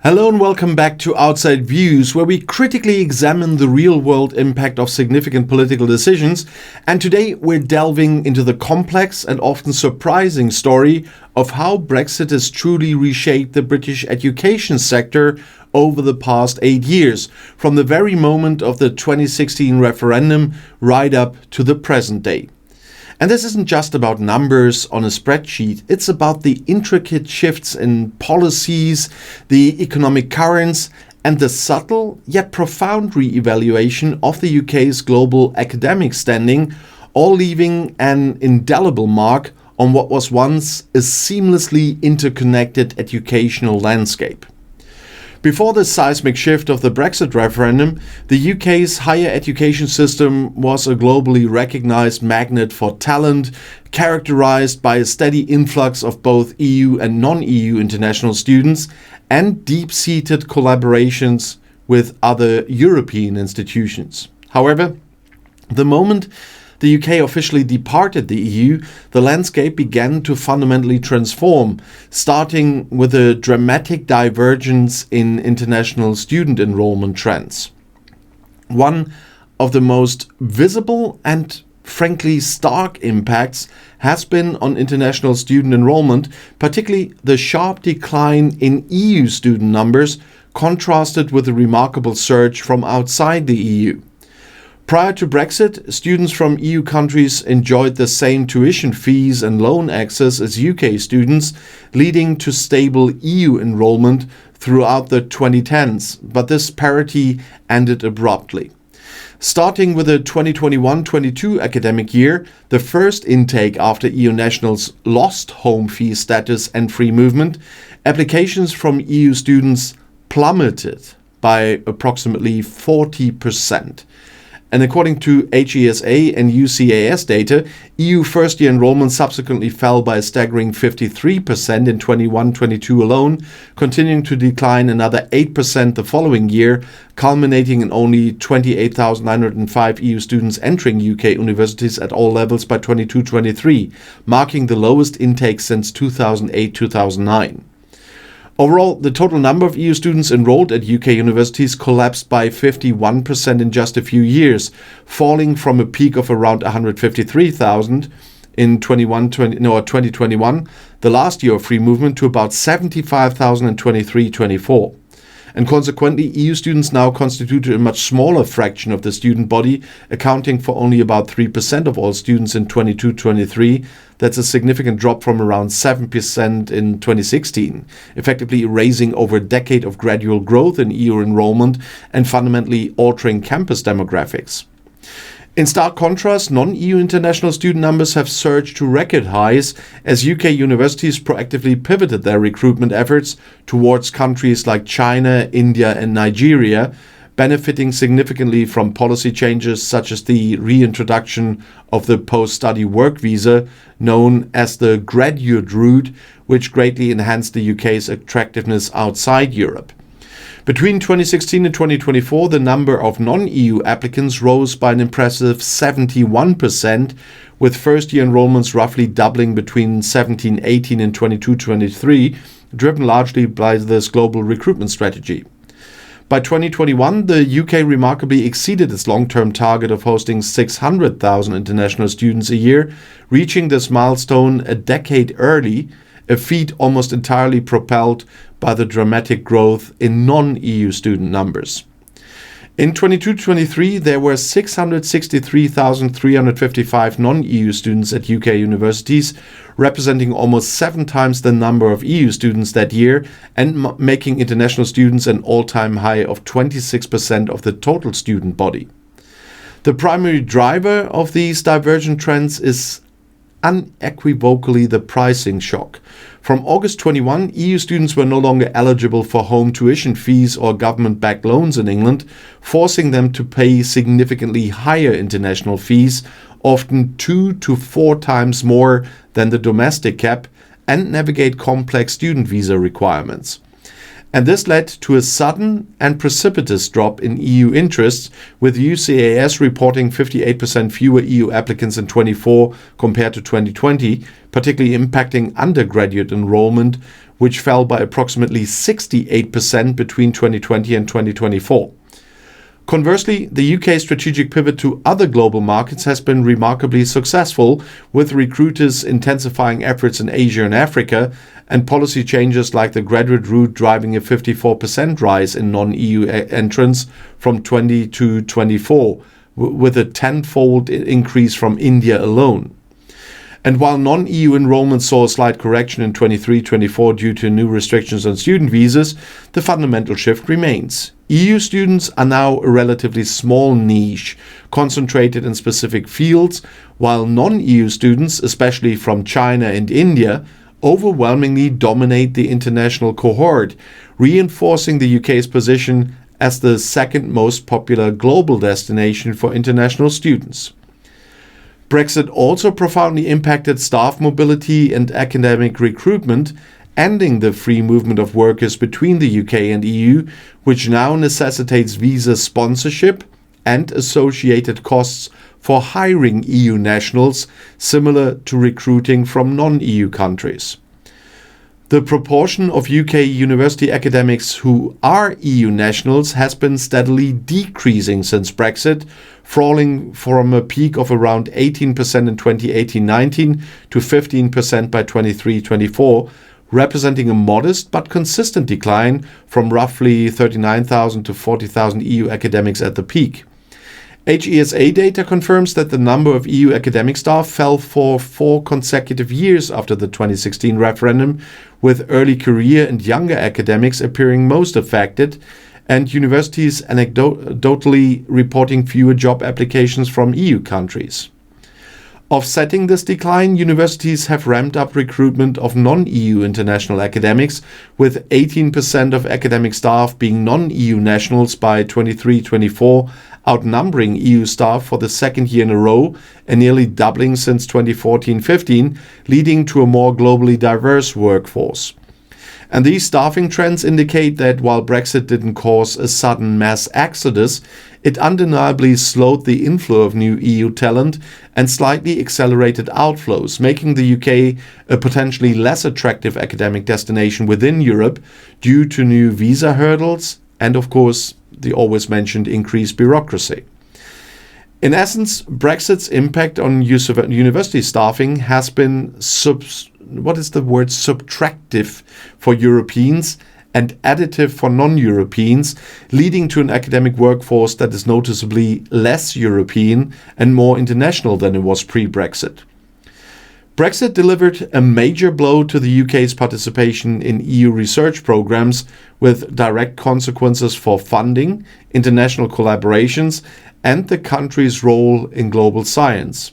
Hello and welcome back to Outside Views, where we critically examine the real-world impact of significant political decisions. And today we're delving into the complex and often surprising story of how Brexit has truly reshaped the British education sector over the past 8 years, from the very moment of the 2016 referendum right up to the present day. And this isn't just about numbers on a spreadsheet, it's about the intricate shifts in policies, the economic currents, and the subtle yet profound re-evaluation of the UK's global academic standing, all leaving an indelible mark on what was once a seamlessly interconnected educational landscape. Before the seismic shift of the Brexit referendum, the UK's higher education system was a globally recognized magnet for talent, characterized by a steady influx of both EU and non-EU international students and deep-seated collaborations with other European institutions. However, the moment the UK officially departed the EU, the landscape began to fundamentally transform, starting with a dramatic divergence in international student enrollment trends. One of the most visible and frankly stark impacts has been on international student enrollment, particularly the sharp decline in EU student numbers, contrasted with the remarkable surge from outside the EU. Prior to Brexit, students from EU countries enjoyed the same tuition fees and loan access as UK students, leading to stable EU enrollment throughout the 2010s, but this parity ended abruptly. Starting with the 2021-22 academic year, the first intake after EU nationals lost home fee status and free movement, applications from EU students plummeted by approximately 40%. And according to HESA and UCAS data, EU first-year enrollment subsequently fell by a staggering 53% in 21-22 alone, continuing to decline another 8% the following year, culminating in only 28,905 EU students entering UK universities at all levels by 22-23, marking the lowest intake since 2008-2009. Overall, the total number of EU students enrolled at UK universities collapsed by 51% in just a few years, falling from a peak of around 153,000 in 2021, the last year of free movement, to about 75,000 in 23-24. And consequently, EU students now constituted a much smaller fraction of the student body, accounting for only about 3% of all students in 22-23. That's a significant drop from around 7% in 2016, effectively erasing over a decade of gradual growth in EU enrollment and fundamentally altering campus demographics. In stark contrast, non-EU international student numbers have surged to record highs as UK universities proactively pivoted their recruitment efforts towards countries like China, India, and Nigeria, benefiting significantly from policy changes such as the reintroduction of the post-study work visa, known as the graduate route, which greatly enhanced the UK's attractiveness outside Europe. Between 2016 and 2024, the number of non-EU applicants rose by an impressive 71%, with first-year enrollments roughly doubling between 17-18 and 22-23, driven largely by this global recruitment strategy. By 2021, the UK remarkably exceeded its long-term target of hosting 600,000 international students a year, reaching this milestone a decade early, a feat almost entirely propelled by the dramatic growth in non-EU student numbers. In 22-23, there were 663,355 non-EU students at UK universities, representing almost 7 times the number of EU students that year and making international students an all-time high of 26% of the total student body. The primary driver of these divergent trends is unequivocally the pricing shock. From August 21, EU students were no longer eligible for home tuition fees or government-backed loans in England, forcing them to pay significantly higher international fees, often 2 to 4 times more than the domestic cap, and navigate complex student visa requirements. And this led to a sudden and precipitous drop in EU interests, with UCAS reporting 58% fewer EU applicants in 24 compared to 2020, particularly impacting undergraduate enrollment, which fell by approximately 68% between 2020 and 2024. Conversely, the UK's strategic pivot to other global markets has been remarkably successful, with recruiters intensifying efforts in Asia and Africa, and policy changes like the graduate route driving a 54% rise in non-EU entrants from 20 to 24, with a tenfold increase from India alone. And while non-EU enrollment saw a slight correction in 23-24 due to new restrictions on student visas, the fundamental shift remains. EU students are now a relatively small niche, concentrated in specific fields, while non-EU students, especially from China and India, overwhelmingly dominate the international cohort, reinforcing the UK's position as the second most popular global destination for international students. Brexit also profoundly impacted staff mobility and academic recruitment, ending the free movement of workers between the UK and EU, which now necessitates visa sponsorship and associated costs for hiring EU nationals, similar to recruiting from non-EU countries. The proportion of UK university academics who are EU nationals has been steadily decreasing since Brexit, falling from a peak of around 18% in 2018-19 to 15% by 23-24, representing a modest but consistent decline from roughly 39,000 to 40,000 EU academics at the peak. HESA data confirms that the number of EU academic staff fell for 4 consecutive years after the 2016 referendum, with early career and younger academics appearing most affected, and universities anecdotally reporting fewer job applications from EU countries. Offsetting this decline, universities have ramped up recruitment of non-EU international academics, with 18% of academic staff being non-EU nationals by 23-24, outnumbering EU staff for the second year in a row and nearly doubling since 2014-15, leading to a more globally diverse workforce. And these staffing trends indicate that while Brexit didn't cause a sudden mass exodus, it undeniably slowed the inflow of new EU talent and slightly accelerated outflows, making the UK a potentially less attractive academic destination within Europe due to new visa hurdles and, of course, the always mentioned increased bureaucracy. In essence, Brexit's impact on university staffing has been subtractive for Europeans and additive for non-Europeans, leading to an academic workforce that is noticeably less European and more international than it was pre-Brexit. Brexit delivered a major blow to the UK's participation in EU research programs, with direct consequences for funding, international collaborations, and the country's role in global science.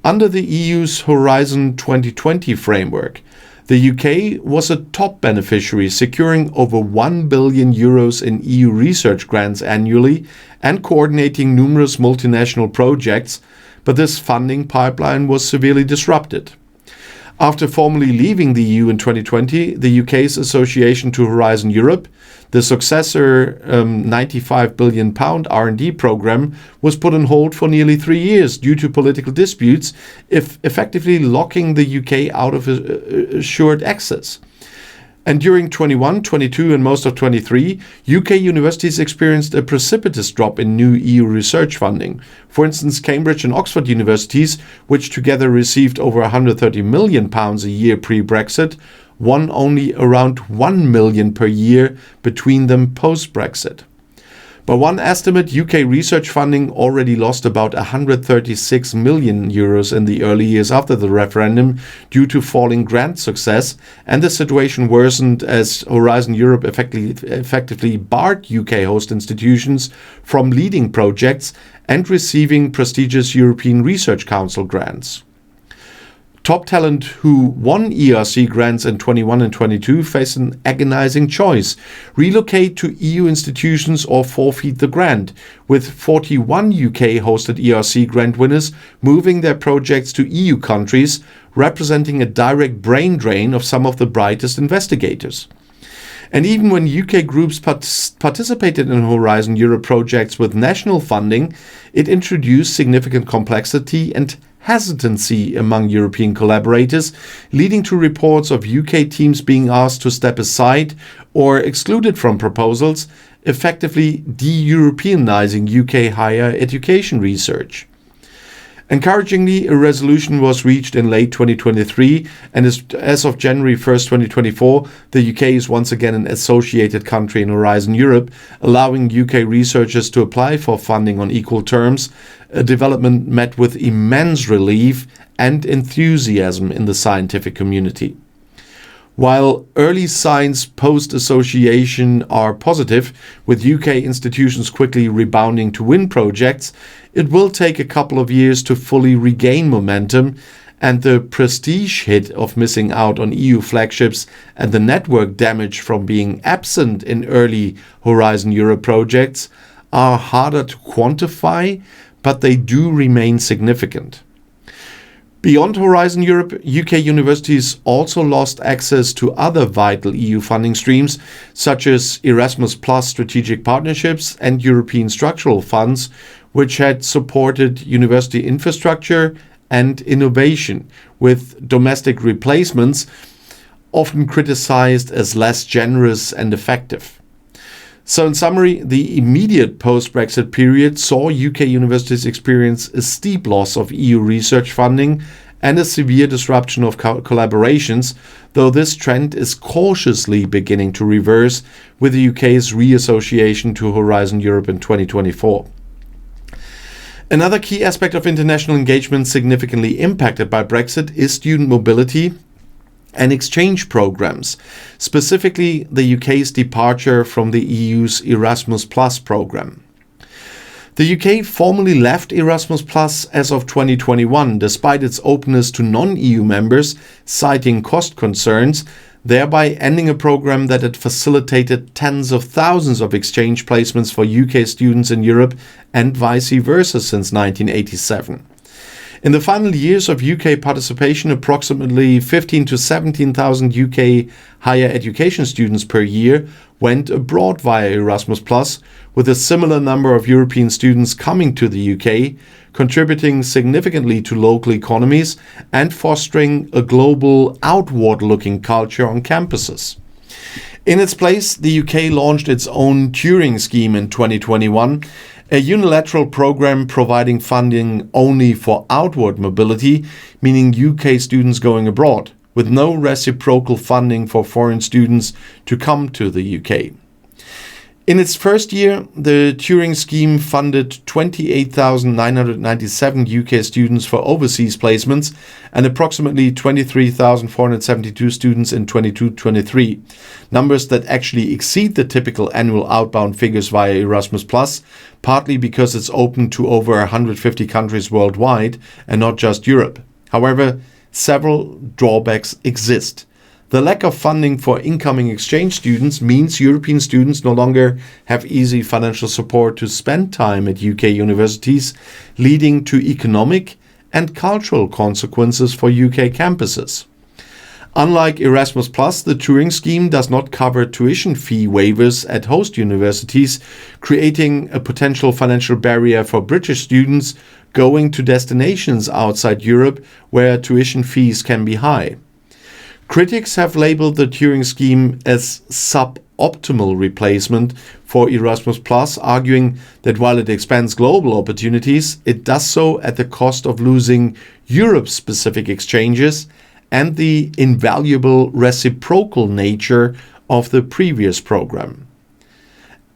Under the EU's Horizon 2020 framework, the UK was a top beneficiary, securing over €1 billion in EU research grants annually and coordinating numerous multinational projects, but this funding pipeline was severely disrupted. After formally leaving the EU in 2020, the UK's association to Horizon Europe, the successor £95 billion R&D programme, was put on hold for nearly 3 years due to political disputes, effectively locking the UK out of assured access. And during 21, 22 and most of 23, UK universities experienced a precipitous drop in new EU research funding. For instance, Cambridge and Oxford universities, which together received over £130 million a year pre-Brexit, won only around £1 million per year between them post-Brexit. By one estimate, UK research funding already lost about €136 million in the early years after the referendum due to falling grant success, and the situation worsened as Horizon Europe effectively barred UK host institutions from leading projects and receiving prestigious European Research Council grants. Top talent who won ERC grants in 21 and 22 face an agonizing choice: relocate to EU institutions or forfeit the grant, with 41 UK-hosted ERC grant winners moving their projects to EU countries, representing a direct brain drain of some of the brightest investigators. And even when UK groups participated in Horizon Europe projects with national funding, it introduced significant complexity and hesitancy among European collaborators, leading to reports of UK teams being asked to step aside or excluded from proposals, effectively de-Europeanizing UK higher education research. Encouragingly, a resolution was reached in late 2023, and as of January 1st, 2024, the UK is once again an associated country in Horizon Europe, allowing UK researchers to apply for funding on equal terms, a development met with immense relief and enthusiasm in the scientific community. While early signs post-association are positive, with UK institutions quickly rebounding to win projects, it will take a couple of years to fully regain momentum, and the prestige hit of missing out on EU flagships and the network damage from being absent in early Horizon Europe projects are harder to quantify, but they do remain significant. Beyond Horizon Europe, UK universities also lost access to other vital EU funding streams, such as Erasmus Plus strategic partnerships and European structural funds, which had supported university infrastructure and innovation, with domestic replacements often criticized as less generous and effective. So in summary, the immediate post-Brexit period saw UK universities experience a steep loss of EU research funding and a severe disruption of collaborations, though this trend is cautiously beginning to reverse with the UK's reassociation to Horizon Europe in 2024. Another key aspect of international engagement significantly impacted by Brexit is student mobility and exchange programs, specifically the UK's departure from the EU's Erasmus Plus program. The UK formally left Erasmus Plus as of 2021, despite its openness to non-EU members, citing cost concerns, thereby ending a program that had facilitated tens of thousands of exchange placements for UK students in Europe and vice versa since 1987. In the final years of UK participation, approximately 15 to 17,000 UK higher education students per year went abroad via Erasmus+, with a similar number of European students coming to the UK, contributing significantly to local economies and fostering a global, outward-looking culture on campuses. In its place, the UK launched its own Turing scheme in 2021, a unilateral program providing funding only for outward mobility, meaning UK students going abroad, with no reciprocal funding for foreign students to come to the UK. In its first year, the Turing scheme funded 28,997 UK students for overseas placements and approximately 23,472 students in 22-23, numbers that actually exceed the typical annual outbound figures via Erasmus+, partly because it's open to over 150 countries worldwide and not just Europe. However, several drawbacks exist. The lack of funding for incoming exchange students means European students no longer have easy financial support to spend time at UK universities, leading to economic and cultural consequences for UK campuses. Unlike Erasmus+, the Turing scheme does not cover tuition fee waivers at host universities, creating a potential financial barrier for British students going to destinations outside Europe where tuition fees can be high. Critics have labeled the Turing scheme as suboptimal replacement for Erasmus+, arguing that while it expands global opportunities, it does so at the cost of losing Europe-specific exchanges and the invaluable reciprocal nature of the previous program.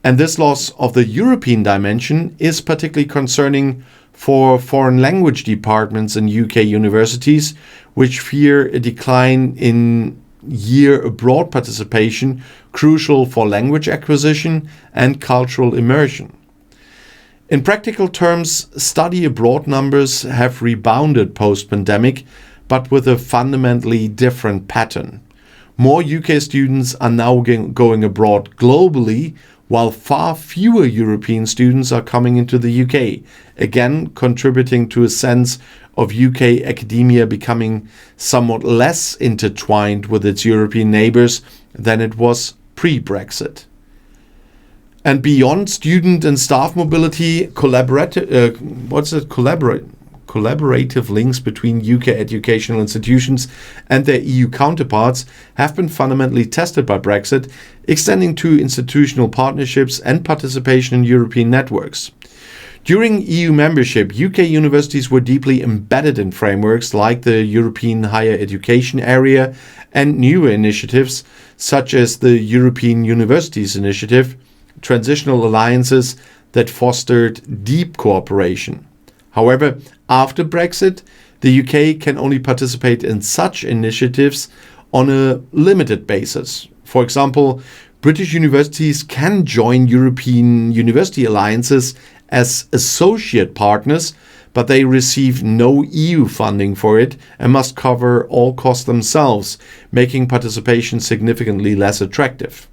And this loss of the European dimension is particularly concerning for foreign language departments in UK universities, which fear a decline in year abroad participation, crucial for language acquisition and cultural immersion. In practical terms, study abroad numbers have rebounded post-pandemic, but with a fundamentally different pattern. More UK students are now going abroad globally, while far fewer European students are coming into the UK, again contributing to a sense of UK academia becoming somewhat less intertwined with its European neighbours than it was pre-Brexit. And beyond student and staff mobility, collaborative links between UK educational institutions and their EU counterparts have been fundamentally tested by Brexit, extending to institutional partnerships and participation in European networks. During EU membership, UK universities were deeply embedded in frameworks like the European Higher Education Area and newer initiatives such as the European Universities Initiative, transitional alliances that fostered deep cooperation. However, after Brexit, the UK can only participate in such initiatives on a limited basis. For example, British universities can join European university alliances as associate partners, but they receive no EU funding for it and must cover all costs themselves, making participation significantly less attractive.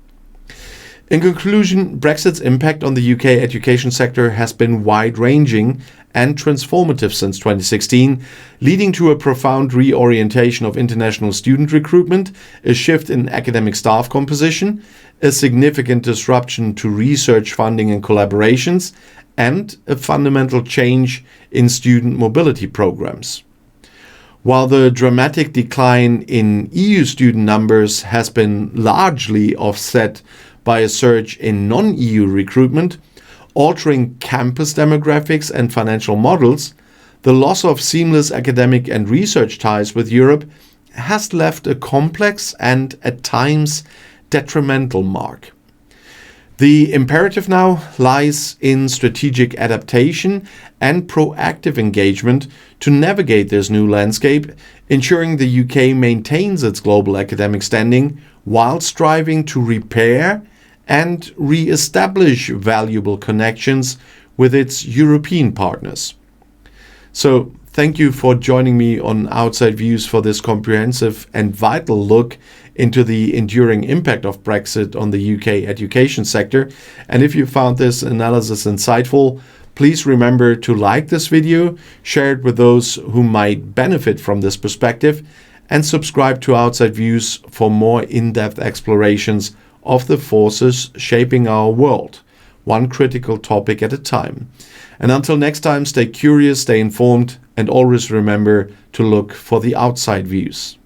In conclusion, Brexit's impact on the UK education sector has been wide-ranging and transformative since 2016, leading to a profound reorientation of international student recruitment, a shift in academic staff composition, a significant disruption to research funding and collaborations, and a fundamental change in student mobility programs. While the dramatic decline in EU student numbers has been largely offset by a surge in non-EU recruitment, altering campus demographics and financial models, the loss of seamless academic and research ties with Europe has left a complex and, at times, detrimental mark. The imperative now lies in strategic adaptation and proactive engagement to navigate this new landscape, ensuring the UK maintains its global academic standing while striving to repair and re-establish valuable connections with its European partners. So, thank you for joining me on Outside Views for this comprehensive and vital look into the enduring impact of Brexit on the UK education sector. And if you found this analysis insightful, please remember to like this video, share it with those who might benefit from this perspective, and subscribe to Outside Views for more in-depth explorations of the forces shaping our world, one critical topic at a time. And until next time, stay curious, stay informed, and always remember to look for the outside views.